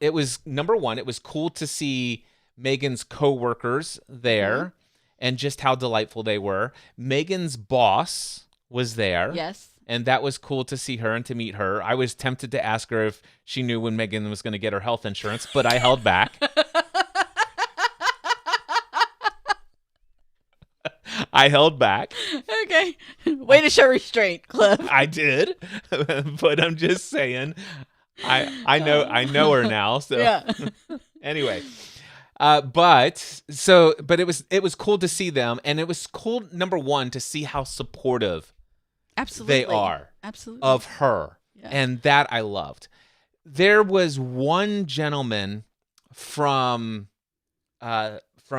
it was, number one, it was cool to see Meagan's coworkers there and just how delightful they were. Meagan's boss was there. Yes. And that was cool to see her and to meet her. I was tempted to ask her if she knew when Meagan was going to get her health insurance, but I held back. I held back. Okay. Way to show restraint, Cliff. I did. But I'm just saying, I know her now. So Yeah. anyway. But it was cool to see them, and it was cool, number one, to see how supportive Absolutely. they are Absolutely. of her. Yeah. And that I loved. There was one gentleman from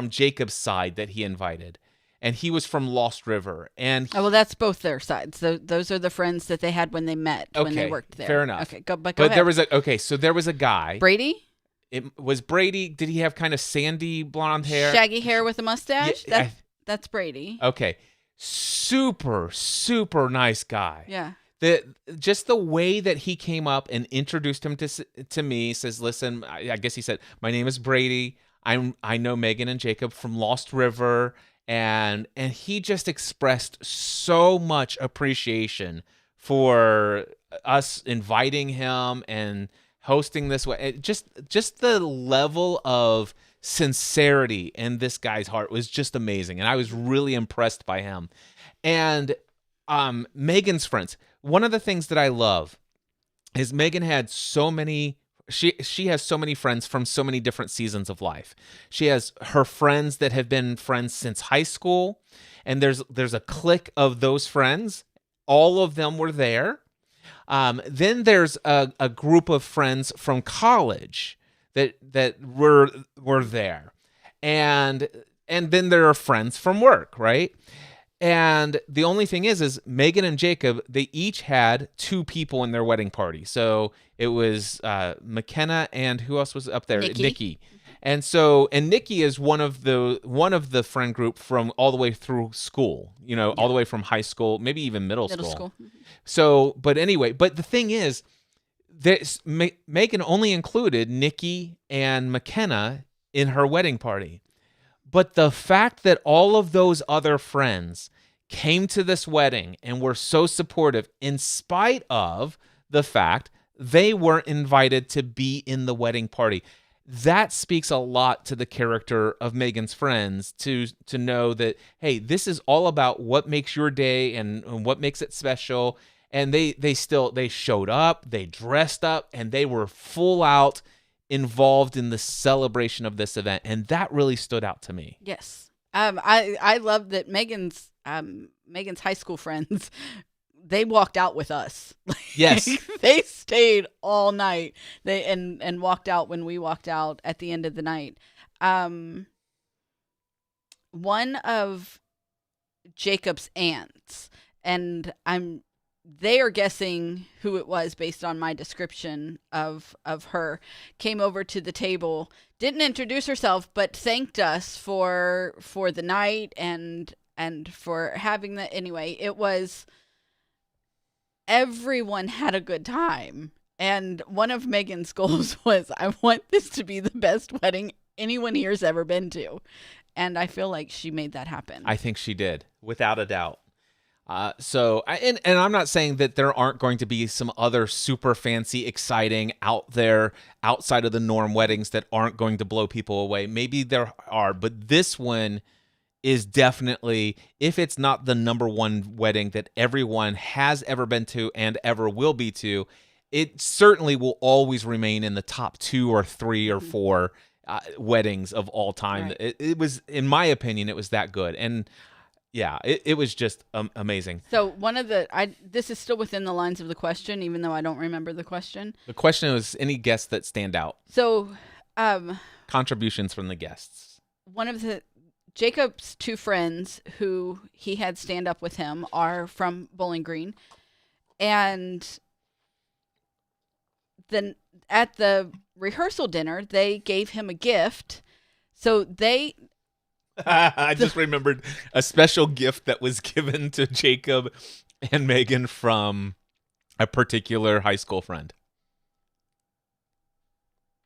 Jacob's side that he invited, and he was from Lost River. And Oh, well, that's both their sides. Those are the friends that they had when they met, when they Okay, worked there. fair enough. Okay, go but ahead. there was a guy. Brady? It was Brady. Did he have kind of sandy blonde hair? Shaggy hair with a mustache? Yeah, That's Brady. Okay. Super, super nice guy. Yeah. Just the way that he came up and introduced him to me, says, listen, I guess he said, my name is Brady. I know Meagan and Jacob from Lost River. And he just expressed so much appreciation for us inviting him and hosting this way. Just the level of sincerity in this guy's heart was just amazing, and I was really impressed by him. And Meagan's friends. One of the things that I love is Meagan had so many. She has so many friends from so many different seasons of life. She has her friends that have been friends since high school, and there's a clique of those friends. All of them were there. Then there's a group of friends from college that were there, and then there are friends from work, right? And the only thing is Meagan and Jacob, they each had two people in their wedding party. So it was McKenna and who else was up there? Nikki. And Nikki is one of the friend group from all the way through school, all the way from high school, maybe even middle school. So, but anyway, but the thing is, Meagan only included Nikki and McKenna in her wedding party. But the fact that all of those other friends came to this wedding and were so supportive in spite of the fact they weren't invited to be in the wedding party, that speaks a lot to the character of Meagan's friends to know that, hey, this is all about what makes your day and what makes it special. And they showed up, they dressed up, and they were full out involved in the celebration of this event, and that really stood out to me. Yes. I love that Meagan's high school friends, they walked out with us. Yes. They stayed all night. And walked out when we walked out at the end of the night. One of Jacob's aunts, and they are guessing who it was based on my description of her, came over to the table, didn't introduce herself, but thanked us for the night and for having the, anyway, it was, everyone had a good time. And one of Meagan's goals was, I want this to be the best wedding anyone here's ever been to. And I feel like she made that happen. I think she did, without a doubt. And I'm not saying that there aren't going to be some other super fancy, exciting out there outside of the norm weddings that aren't going to blow people away. Maybe there are, but this one is definitely, if it's not the number one wedding that everyone has ever been to and ever will be to, it certainly will always remain in the top 2 or 3 or 4 weddings of all time. Right. It was, in my opinion, it was that good. And yeah, it was just amazing. So one of this is still within the lines of the question, even though I don't remember the question. The question was any guests that stand out. So, contributions from the guests. One of Jacob's 2 friends who he had stand up with him are from Bowling Green, and then at the rehearsal dinner they gave him a gift. So I just remembered a special gift that was given to Jacob and Meagan from a particular high school friend.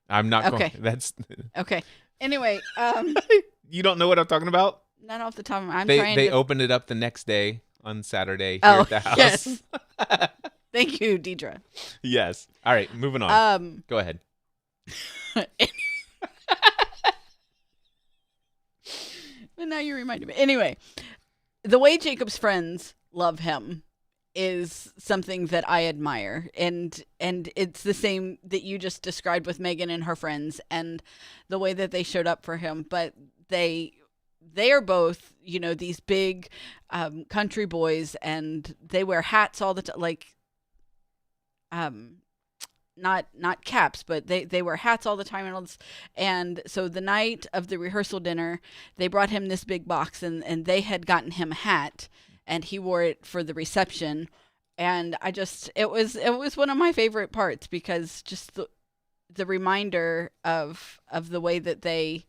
I'm not Okay. going. That's Okay. Anyway, you don't know what I'm talking about? not off the top of my. I'm They trying they to. opened it up the next day on Saturday here Oh, at the house. yes. Thank you, Deidre. Yes. All right, moving on. Go ahead. But now you reminded me. Anyway, the way Jacob's friends love him is something that I admire, and it's the same that you just described with Meagan and her friends, and the way that they showed up for him. But they are both, these big country boys, and they wear hats all the time, like not caps, but they wear hats all the time and all this. And so the night of the rehearsal dinner, they brought him this big box, and they had gotten him a hat, and he wore it for the reception. And it was one of my favorite parts, because just the reminder of the way that they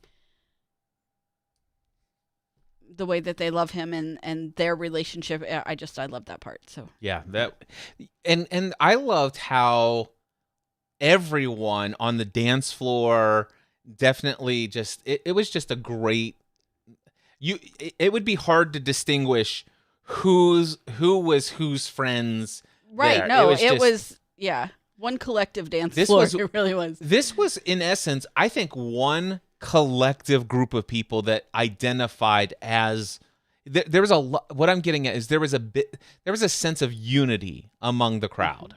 love him, and their relationship. I love that part. So Yeah, and I loved how everyone on the dance floor definitely just it was just a great it would be hard to distinguish who was whose friends right. there. No, it was one collective dance This floor. was- It really was. this was in essence, I think, one collective group of people that identified as there was a what I'm getting at is there was a sense of unity among the crowd.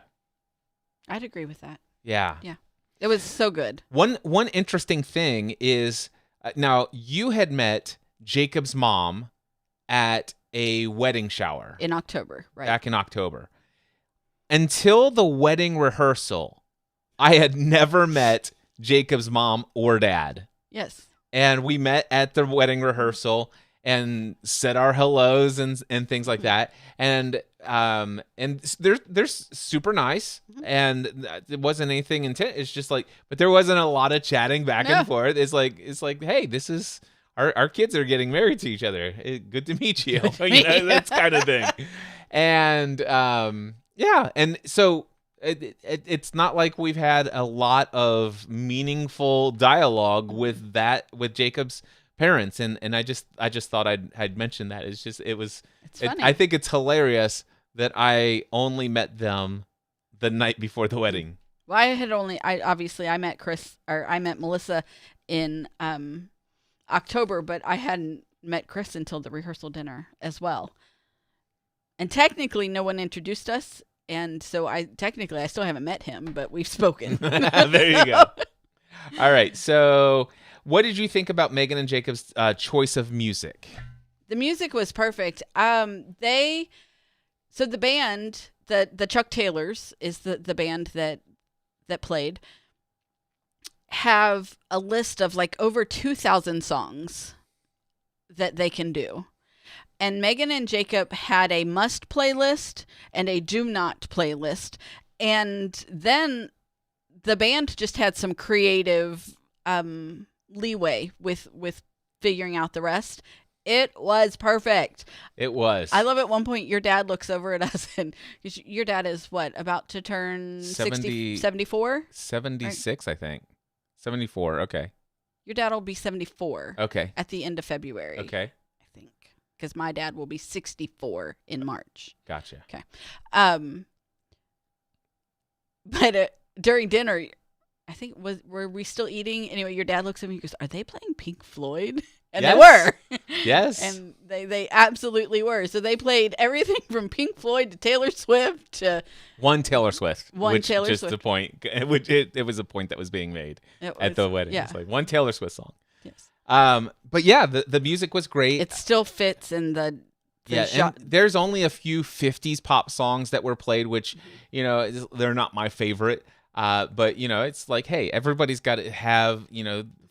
I'd agree with that. Yeah. It was so good. One interesting thing is now you had met Jacob's mom at a wedding shower In October, right? back in October. Until the wedding rehearsal, I had never met Jacob's mom or dad. Yes. And we met at the wedding rehearsal and said our hellos and things like that. And they're super nice, and it wasn't anything intense. It's just like, but there wasn't a lot of chatting back No. and forth. It's like, hey, this is our kids are getting married to each other. Good to meet you. That's kind of thing. And yeah, and so it's not like we've had a lot of meaningful dialogue with Jacob's parents, and I just thought I'd mention that. It's funny. I think it's hilarious that I only met them the night before the wedding. Well, I met Melissa in October, but I hadn't met Chris until the rehearsal dinner as well. And technically, no one introduced us, and so I still haven't met him, but we've spoken. There you go. All right, so what did you think about Meagan and Jacob's choice of music? The music was perfect. So the band, the Chuck Taylors is the band that played, have a list of like over 2,000 songs that they can do. And Meagan and Jacob had a must playlist and a do not playlist. And then the band just had some creative leeway with figuring out the rest. It was perfect. It was. I love at one point your dad looks over at us, and your dad is what, about to turn 74? 76, I think. 74, okay. Your dad will be 74 Okay. at the end of February. Okay. I think. Because my dad will be 64 in March. Gotcha. Okay. But during dinner, I think were we still eating? Anyway, your dad looks at me and goes, "Are they playing Pink Floyd?" And Yes. they were. Yes. And they absolutely were. So they played everything from Pink Floyd to Taylor Swift to One Taylor Swift. Taylor just Swift. the point. Which it was a point that was being made at the wedding. Yeah. It's like one Taylor Swift song. Yes. But yeah, the music was great. It still fits in the and there's only a few 50s pop songs that were played, which, they're not my favorite. But, it's like, hey, everybody's got to have,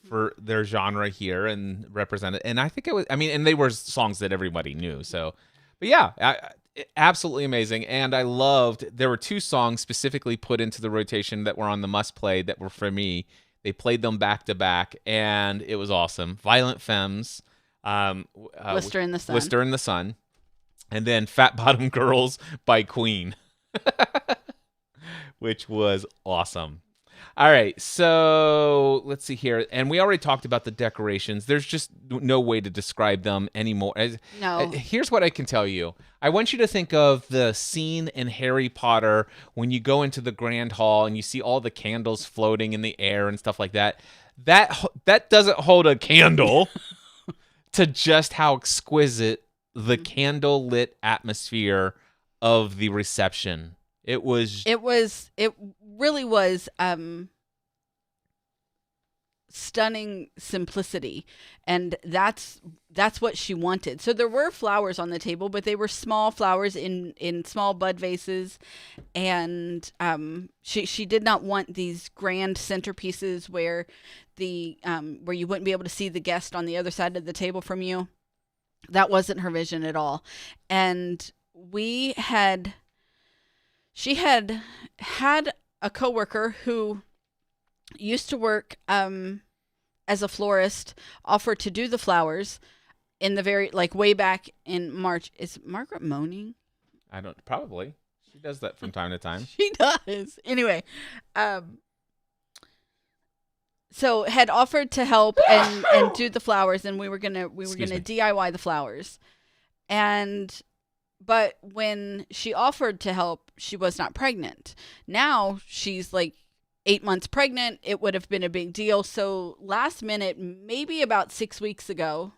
for their genre here and represent it. And I think and they were songs that everybody knew. So, but yeah, absolutely amazing. And I loved, there were two songs specifically put into the rotation that were on the must play that were for me. They played them back to back, and it was awesome. Violent Femmes Blister in the Sun. Blister in the Sun. And then Fat Bottom Girls by Queen, which was awesome. All right, so let's see here. And we already talked about the decorations. There's just no way to describe them anymore. No. Here's what I can tell you. I want you to think of the scene in Harry Potter when you go into the Grand Hall and you see all the candles floating in the air and stuff like that. That doesn't hold a candle to just how exquisite the candle-lit atmosphere of the reception. It really was stunning simplicity, and that's what she wanted. So there were flowers on the table, but they were small flowers in small bud vases, and she did not want these grand centerpieces where where you wouldn't be able to see the guest on the other side of the table from you. That wasn't her vision at all. And she had a coworker who used to work as a florist, offered to do the flowers in the way back in March. Is Margaret moaning? Probably. She does that from time to time. She does. Anyway, so had offered to help and do the flowers, and we were gonna DIY the flowers, but when she offered to help, she was not pregnant. Now she's like 8 months pregnant. It would have been a big deal. So last minute, maybe about 6 weeks ago,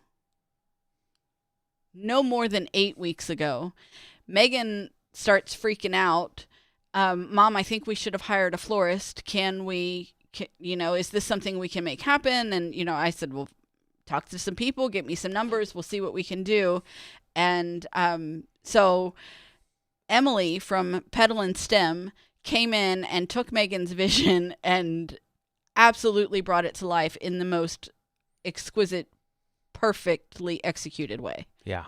no more than 8 weeks ago, Meagan starts freaking out. Mom, I think we should have hired a florist. Is this something we can make happen? And, I said, well, talk to some people, get me some numbers. We'll see what we can do. And so Emily from Petal and Stem came in and took Meagan's vision and absolutely brought it to life in the most exquisite, perfectly executed way. Yeah.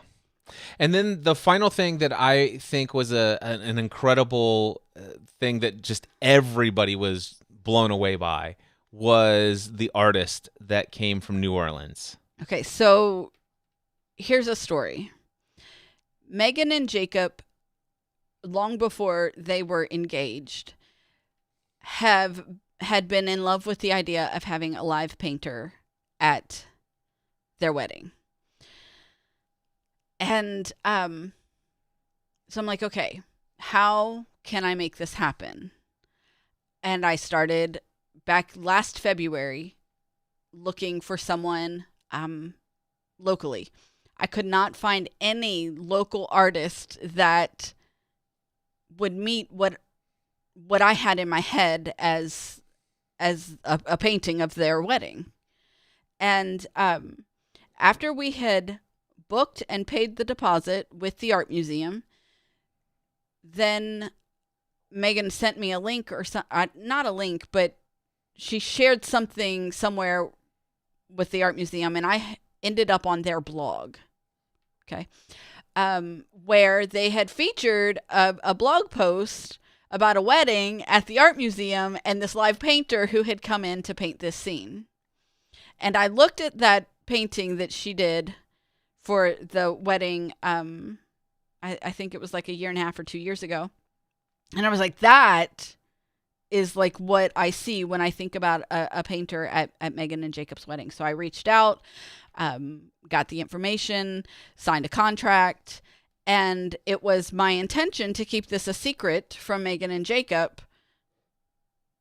And then the final thing that I think was an incredible thing that just everybody was blown away by was the artist that came from New Orleans. Okay, so here's a story. Meagan and Jacob, long before they were engaged, had been in love with the idea of having a live painter at their wedding. And so I'm like, okay, how can I make this happen? And I started back last February looking for someone locally. I could not find any local artist that would meet what I had in my head as a painting of their wedding. And after we had booked and paid the deposit with the art museum, then Meagan sent me a link not a link, but she shared something somewhere with the art museum, and I ended up on their blog. Okay. Where they had featured a blog post about a wedding at the art museum and this live painter who had come in to paint this scene. And I looked at that painting that she did for the wedding. I think it was like 1.5 years or 2 years ago. And I was like, that is like what I see when I think about a painter at Meagan and Jacob's wedding. So I reached out, got the information, signed a contract, and it was my intention to keep this a secret from Meagan and Jacob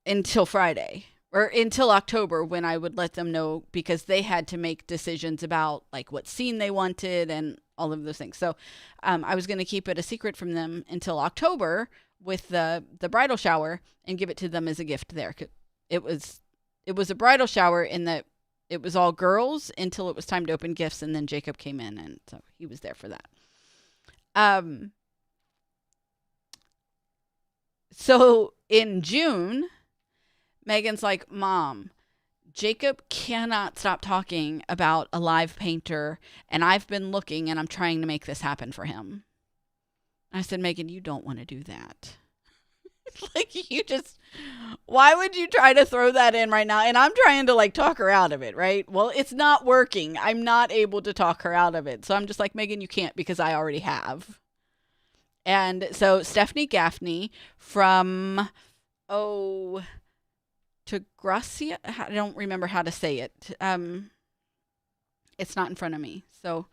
until Friday or until October, when I would let them know, because they had to make decisions about like what scene they wanted and all of those things. So I was going to keep it a secret from them until October with the bridal shower and give it to them as a gift there. It was a bridal shower in that it was all girls until it was time to open gifts, and then Jacob came in, and so he was there for that. So in June, Meagan's like, Mom, Jacob cannot stop talking about a live painter, and I've been looking, and I'm trying to make this happen for him. I said, Meagan, you don't want to do that. Like, you just, why would you try to throw that in right now? And I'm trying to like talk her out of it, right? Well, it's not working. I'm not able to talk her out of it. So I'm just like, Meagan, you can't because I already have. And so Stephanie Gaffney from, to Gracia, I don't remember how to say it. It's not in front of me. So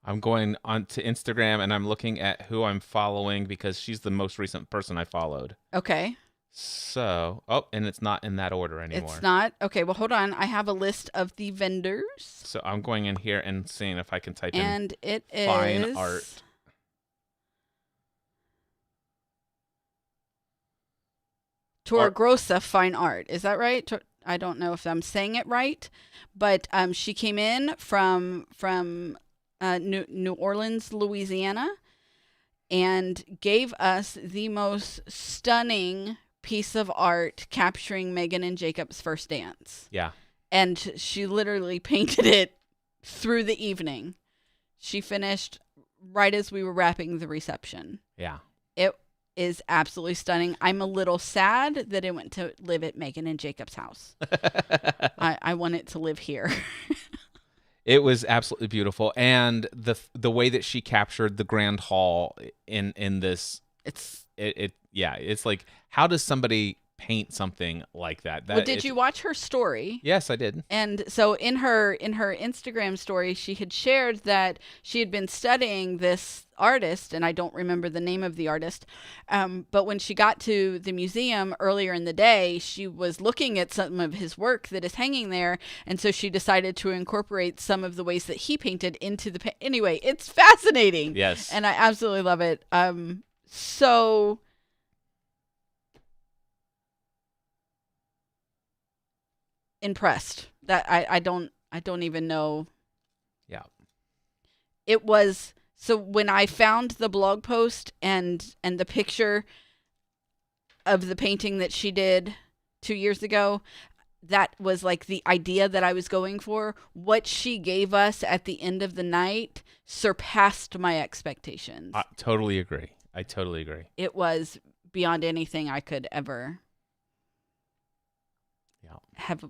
I'm going on to Instagram and I'm looking at who I'm following because she's the most recent person I followed. okay. So, and it's not in that order anymore. It's not. Okay, well, hold on. I have a list of the vendors. So I'm going in here and seeing if I can type in And it is fine art. Torgrosa Fine Art. Is that right? I don't know if I'm saying it right, but she came in from New Orleans, Louisiana, and gave us the most stunning piece of art capturing Meagan and Jacob's first dance. Yeah. And she literally painted it through the evening. She finished right as we were wrapping the reception. Yeah. It is absolutely stunning. I'm a little sad that it went to live at Meagan and Jacob's house. I want it to live here. It was absolutely beautiful, and the way that she captured the grand hall in this, it's like, how does somebody paint something like that? Well, did you watch her story? Yes, I did. And so in her Instagram story, she had shared that she had been studying this artist, and I don't remember the name of the artist. But when she got to the museum earlier in the day, she was looking at some of his work that is hanging there. And so she decided to incorporate some of the ways that he painted into the anyway, it's fascinating. Yes. And I absolutely love it. So impressed that I don't even know. Yeah. It was, so when I found the blog post and the picture of the painting that she did 2 years ago, that was like the idea that I was going for. What she gave us at the end of the night surpassed my expectations. I totally agree. It was beyond anything I could ever have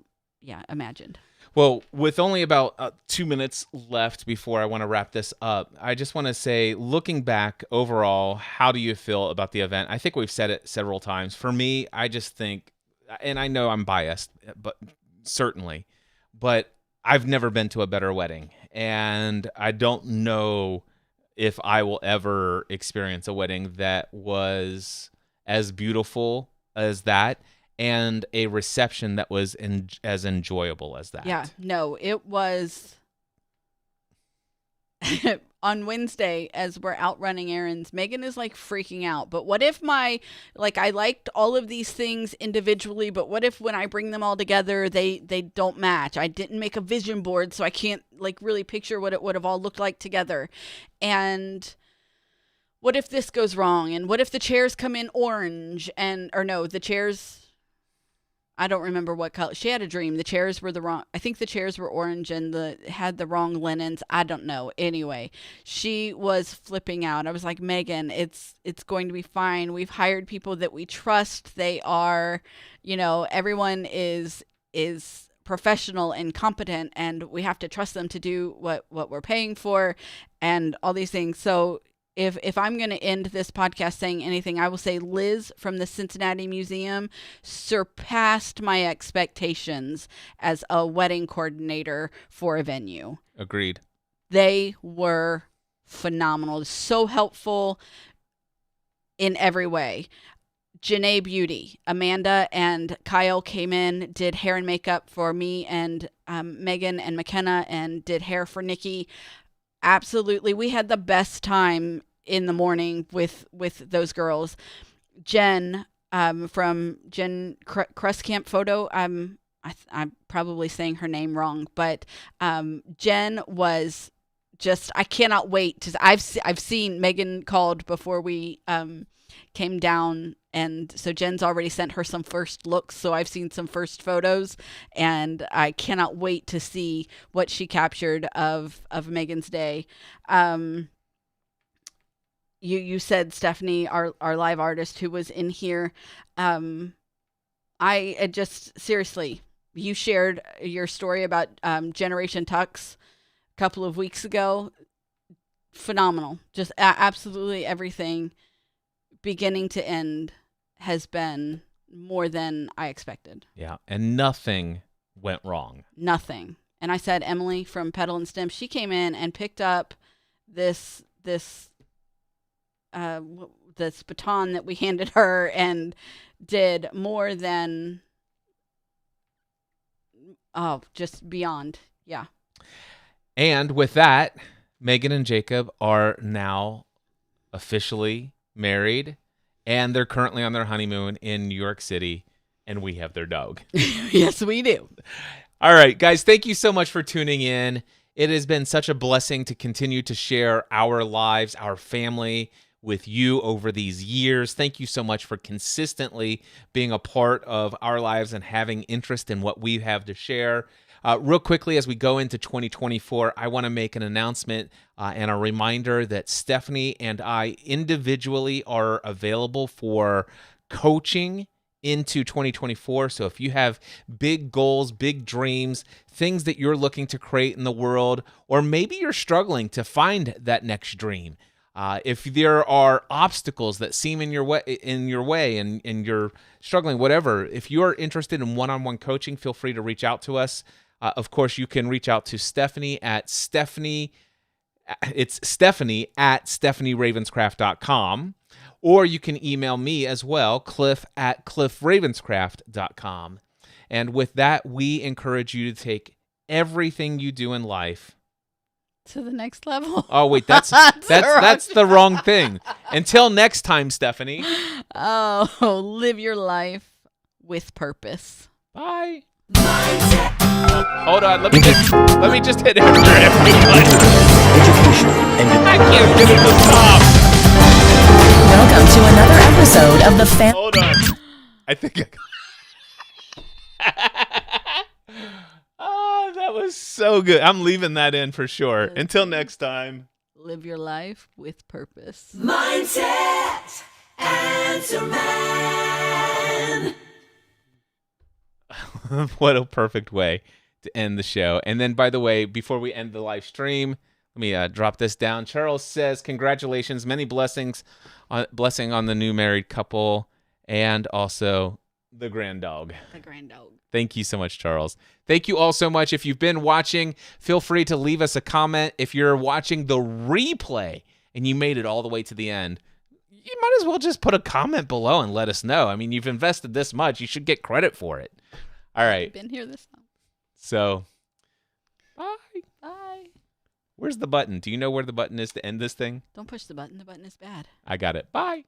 imagined. Well, with only about 2 minutes left before I want to wrap this up, I just want to say, looking back overall, how do you feel about the event? I think we've said it several times. For me, I just think, and I know I'm biased, but certainly, but I've never been to a better wedding, and I don't know if I will ever experience a wedding that was as beautiful as that, and a reception that was as enjoyable as that. Yeah, no, it was. On Wednesday, as we're out running errands, Meagan is like freaking out. But what if I liked all of these things individually, but what if when I bring them all together, they don't match? I didn't make a vision board, so I can't like really picture what it would have all looked like together. And what if this goes wrong? And what if the chairs come in orange? The chairs, I don't remember what color. She had a dream. The chairs were I think the chairs were orange and had the wrong linens. I don't know. Anyway, she was flipping out. I was like, Meagan, it's going to be fine. We've hired people that we trust. They are, everyone is professional and competent, and we have to trust them to do what we're paying for and all these things. So If I'm going to end this podcast saying anything, I will say Liz from the Cincinnati Museum surpassed my expectations as a wedding coordinator for a venue. Agreed. They were phenomenal. So helpful in every way. Janae Beauty, Amanda and Kyle came in, did hair and makeup for me and Meagan and McKenna, and did hair for Nikki. Absolutely. We had the best time in the morning with those girls. Jen from Jen Crestcamp Photo. I'm probably saying her name wrong, but Jen was just, I cannot wait. I've seen Meagan called before we came down, and so Jen's already sent her some first looks, so I've seen some first photos, and I cannot wait to see what she captured of Meagan's day. you said Stephanie, our live artist who was in here. I just seriously, you shared your story about Generation Tux a couple of weeks ago. Phenomenal. Just absolutely everything, beginning to end, has been more than I expected. Yeah, and nothing went wrong. Nothing. And I said, Emily from Pedal and Stem, she came in and picked up this baton that we handed her and did more than, just beyond. Yeah. And with that, Meagan and Jacob are now officially married, and they're currently on their honeymoon in New York City, and we have their dog. Yes, we do. All right, guys, thank you so much for tuning in. It has been such a blessing to continue to share our lives, our family with you over these years. Thank you so much for consistently being a part of our lives and having interest in what we have to share. Real quickly, as we go into 2024, I want to make an announcement and a reminder that Stephanie and I individually are available for coaching into 2024. So if you have big goals, big dreams, things that you're looking to create in the world, or maybe you're struggling to find that next dream, if there are obstacles that seem in your way, and you're struggling, whatever, if you're interested in one-on-one coaching, feel free to reach out to us. Of course, you can reach out to Stephanie at stephanie@stephanieravenscraft.com. Or you can email me as well, cliff@cliffravenscraft.com. And with that, we encourage you to take everything you do in life to the next level. Oh, wait, that's the wrong thing. Until next time, Stephanie. Oh, live your life with purpose. Bye. Hold on, let me just hit enter everybody. I can't get it to stop. Welcome to another episode of the Hold on. I think Oh, that was so good. I'm leaving that in for sure. Until next time. Live your life with purpose. Mindset Answer Man. What a perfect way to end the show. And then, by the way, before we end the live stream, let me drop this down. Charles says, congratulations, many blessing on the new married couple, and also the grand dog. The grand dog. Thank you so much, Charles. Thank you all so much. If you've been watching, feel free to leave us a comment. If you're watching the replay and you made it all the way to the end, you might as well just put a comment below and let us know. I mean, you've invested this much. You should get credit for it. All right. I've been here this long. So, bye. Bye. Where's the button? Do you know where the button is to end this thing? Don't push the button. The button is bad. I got it. Bye.